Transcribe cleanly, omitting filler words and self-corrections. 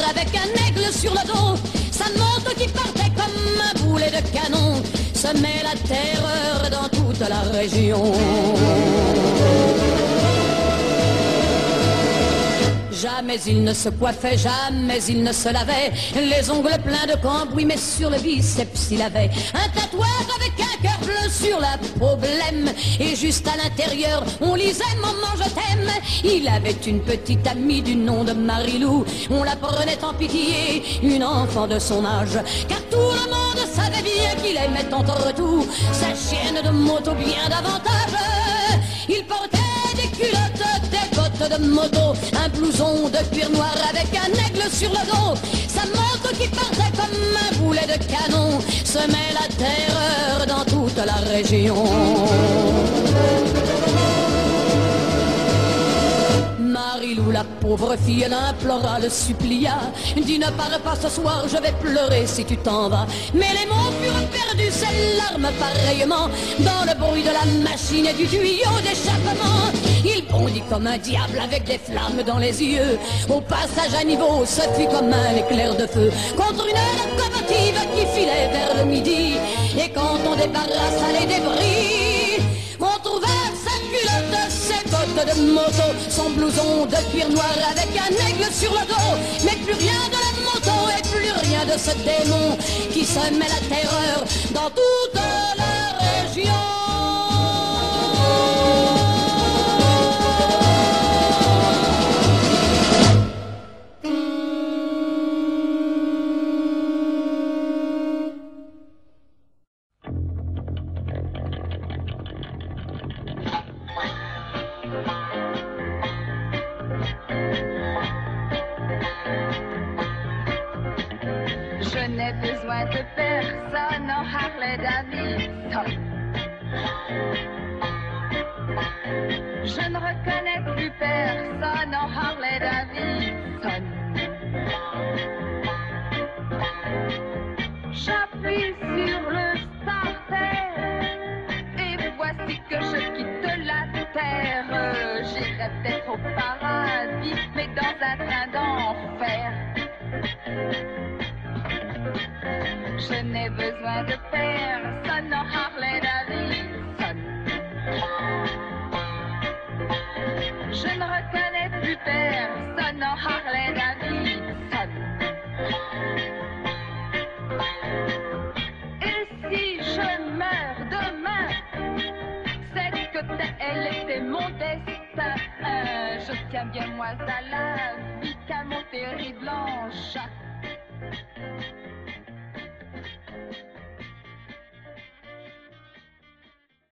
avec un aigle sur le dos. Sa moto qui partait comme un boulet de canon semait la terreur dans toute la région. Jamais il ne se coiffait, jamais il ne se lavait, les ongles pleins de cambouis, mais sur le biceps il avait un tatouage avec un cœur bleu sur la peau blême. Et juste à l'intérieur, on lisait « Maman, je t'aime ». Il avait une petite amie du nom de Marilou, on la prenait en pitié, une enfant de son âge, car tout le monde savait bien qu'il aimait entre tout sa chienne de moto bien davantage. Il portait des culottes, des bottes de moto, un blouson de cuir noir avec un aigle sur le dos. Sa moto qui partait comme un boulet de canon semait la terreur dans toute la région. Marilou, la pauvre fille, elle implora, le supplia. Dis ne pars pas ce soir, je vais pleurer si tu t'en vas. Mais les mots furent perdus, ses larmes pareillement, dans le bruit de la machine et du tuyau d'échappement. Il bondit comme un diable avec des flammes dans les yeux. Au passage à niveau, ce fut comme un éclair de feu contre une locomotive qui filait vers le midi. Et quand on débarrassa les débris, on trouva sa culotte, ses bottes de moto, son blouson de cuir noir avec un aigle sur le dos. Mais plus rien de la moto et plus rien de ce démon qui semait la terreur dans toute la région. Je n'ai besoin de personne en Harley Davidson. Je ne reconnais plus personne en Harley Davidson. J'appuie sur le starter et voici que je quitte la terre. J'irai peut-être au paradis, mais dans un train d'enfer. Je n'ai besoin de personne en Harley Davidson. Je ne reconnais plus personne en Harley Davidson. Et si je meurs demain, c'est que elle était mon destin. Je tiens bien moi à la vie qu'à mon terrible en chat.